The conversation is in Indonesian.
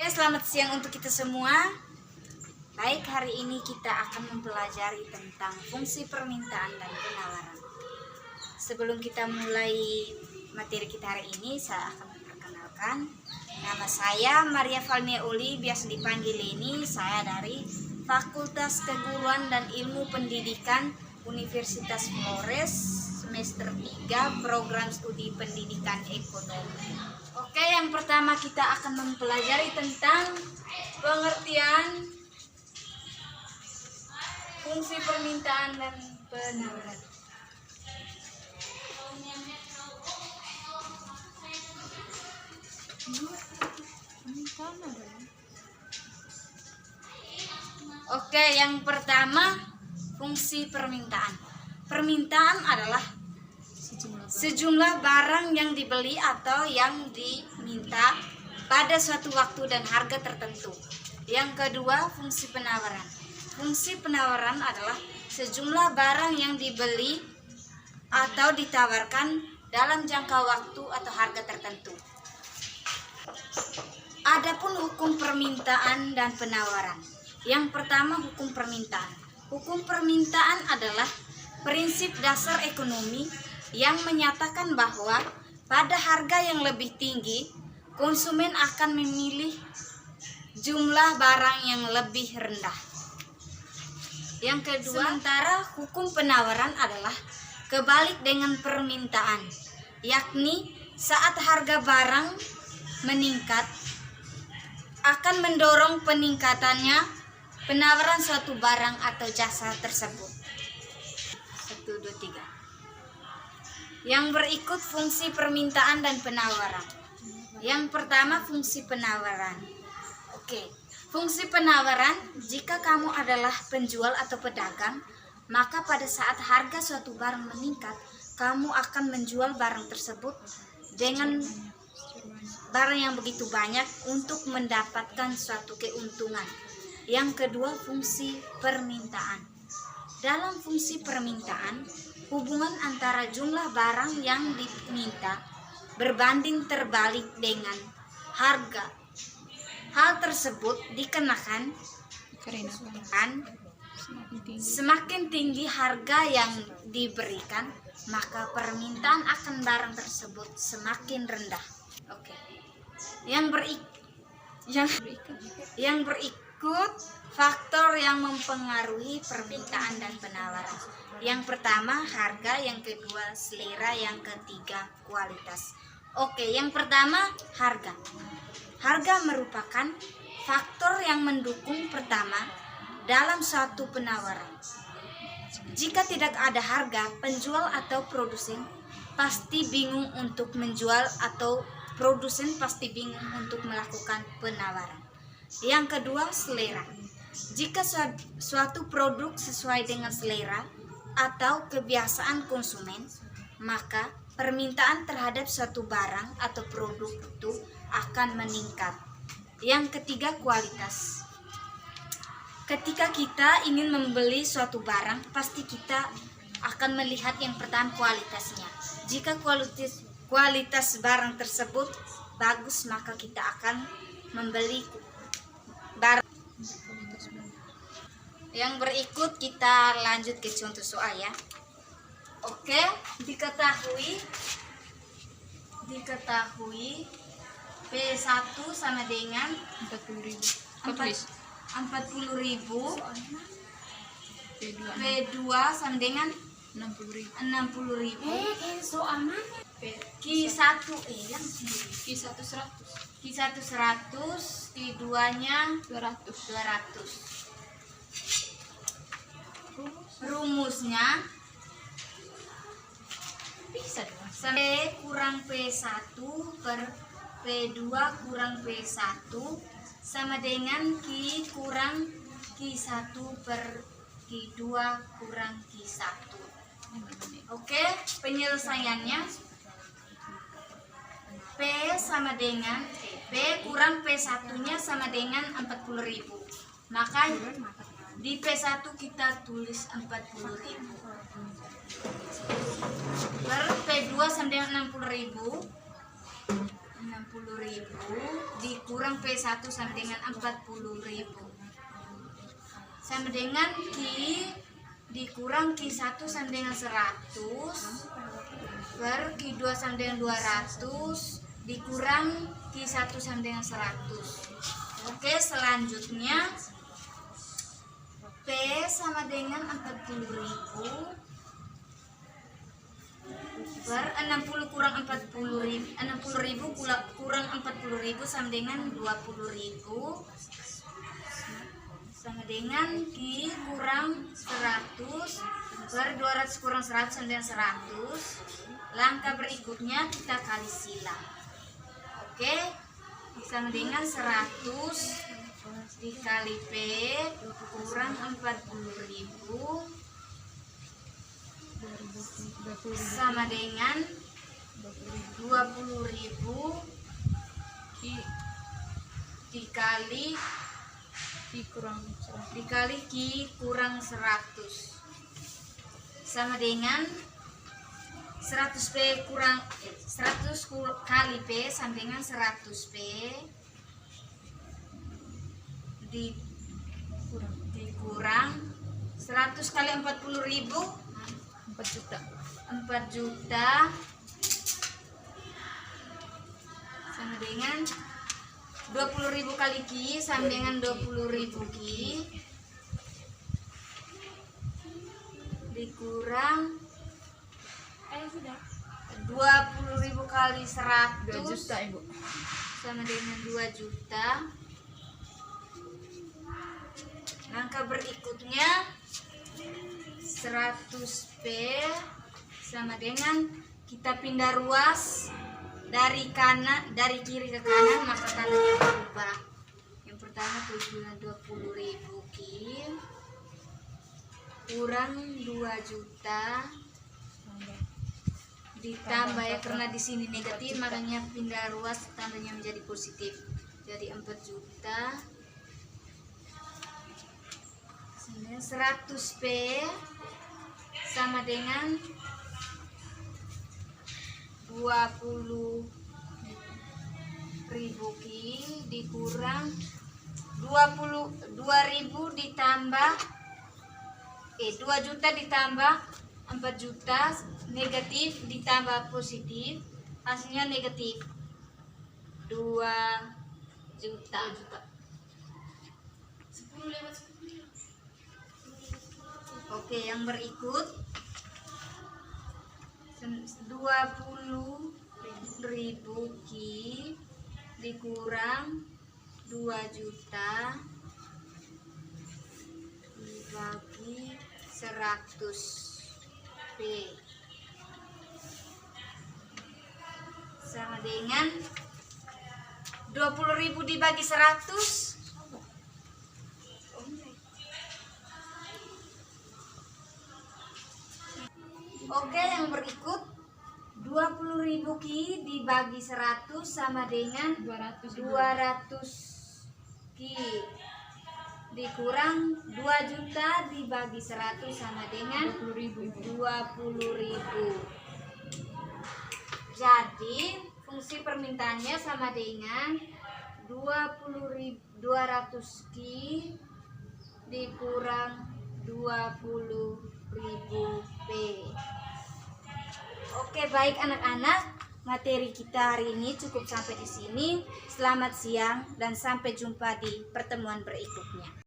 Selamat siang untuk kita semua. Baik, hari ini kita akan mempelajari tentang fungsi permintaan dan penawaran. Sebelum kita mulai materi kita hari ini, saya akan memperkenalkan. Nama saya Maria Valnia Uli, biasa dipanggil Leni. Saya dari Fakultas Keguruan dan Ilmu Pendidikan Universitas Flores, semester 3, program studi pendidikan ekonomi. Oke, yang pertama kita akan mempelajari tentang pengertian fungsi permintaan dan penawaran. Oke, yang pertama fungsi permintaan. Permintaan adalah sejumlah barang yang dibeli atau yang diminta pada suatu waktu dan harga tertentu. Yang kedua, fungsi penawaran. Fungsi penawaran adalah sejumlah barang yang dibeli atau ditawarkan dalam jangka waktu atau harga tertentu. Adapun hukum permintaan dan penawaran. Yang pertama, hukum permintaan. Hukum permintaan adalah prinsip dasar ekonomi yang menyatakan bahwa pada harga yang lebih tinggi, konsumen akan memilih jumlah barang yang lebih rendah. Yang kedua, sementara hukum penawaran adalah kebalik dengan permintaan, yakni saat harga barang meningkat, akan mendorong peningkatannya penawaran suatu barang atau jasa tersebut. 1, 2, 3. Yang berikut fungsi permintaan dan penawaran. Yang pertama, fungsi penawaran. Oke, fungsi penawaran, jika kamu adalah penjual atau pedagang, maka pada saat harga suatu barang meningkat, kamu akan menjual barang tersebut dengan barang yang begitu banyak untuk mendapatkan suatu keuntungan. Yang kedua, fungsi permintaan. Dalam fungsi permintaan, hubungan antara jumlah barang yang diminta berbanding terbalik dengan harga. Hal tersebut dikenakan semakin tinggi harga yang diberikan, maka permintaan akan barang tersebut semakin rendah. Oke. Yang berikut faktor yang mempengaruhi permintaan dan penawaran. Yang pertama, harga. Yang kedua, selera. Yang ketiga, kualitas. Oke, yang pertama, harga. Harga merupakan faktor yang mendukung pertama dalam suatu penawaran. Jika tidak ada harga, penjual atau produsen pasti bingung untuk menjual atau produsen pasti bingung untuk melakukan penawaran. Yang kedua, selera. Jika suatu produk sesuai dengan selera atau kebiasaan konsumen, maka permintaan terhadap suatu barang atau produk itu akan meningkat. Yang ketiga, kualitas. Ketika kita ingin membeli suatu barang, pasti kita akan melihat yang pertama kualitasnya. Jika kualitas barang tersebut bagus, maka kita akan membeli barang. Yang berikut kita lanjut ke contoh soal ya. Oke, diketahui P1 sama dengan 40.000. P2 sama dengan 60.000. Q1 100, Q2-nya 200. Rumusnya P kurang P1 per P2 kurang P1 sama dengan Q kurang Q1 per Q2 kurang Q1. Oke, penyelesaiannya P sama dengan P kurang P1-nya sama dengan 40.000. Maka di P1 kita tulis 40.000 per P2 sama dengan 60.000 60.000 dikurang P1 sama dengan 40.000 sama dengan Ki dikurang Q1 sama dengan 100 per Q2 sama dengan 200 dikurang Q1 sama dengan 100. Oke, selanjutnya P sama dengan 40.000 per 60 kurang 40.000, 60.000 kurang 40.000 sama dengan 20.000 sama dengan Q kurang 100 per 200 kurang 100 sama dengan 100. Langkah berikutnya kita kali silang. Oke, sama dengan 100 dikali P kurang 40.000 sama dengan 20.000 dikali Q kurang 100 sama dengan 100 P kurang 100 kali P sama dengan 100 P dikurang 100 kali 40.000 4 juta sama dengan 20.000 kali Q sama dengan 20.000 Q dikurang 20.000 kali 100 2 juta Ibu. sama dengan 2 juta. Langkah berikutnya 100 P sama dengan kita pindah ruas dari kiri ke kanan, maka tandanya berubah. Yang pertama 20.000 Q kurang 2 juta ditambah ya, karena di sini negatif makanya pindah ruas tandanya menjadi positif, jadi 4 juta. 100 P sama dengan 20.000 Q dikurang 2.000 ditambah 2 juta ditambah 4 juta, negatif ditambah positif, hasilnya negatif 2 juta. Oke, yang berikut 20.000 Q dikurang 2 juta dibagi 100 P sama dengan 20.000 dibagi 100. Oke, yang berikut 20.000 Q dibagi 100 sama dengan 200 Q dikurang 2 juta dibagi 100 sama dengan 20.000. Jadi fungsi permintaannya sama dengan 200 Q dikurang 20.000 P. Oke, baik anak-anak, materi kita hari ini cukup sampai di sini. Selamat siang dan sampai jumpa di pertemuan berikutnya.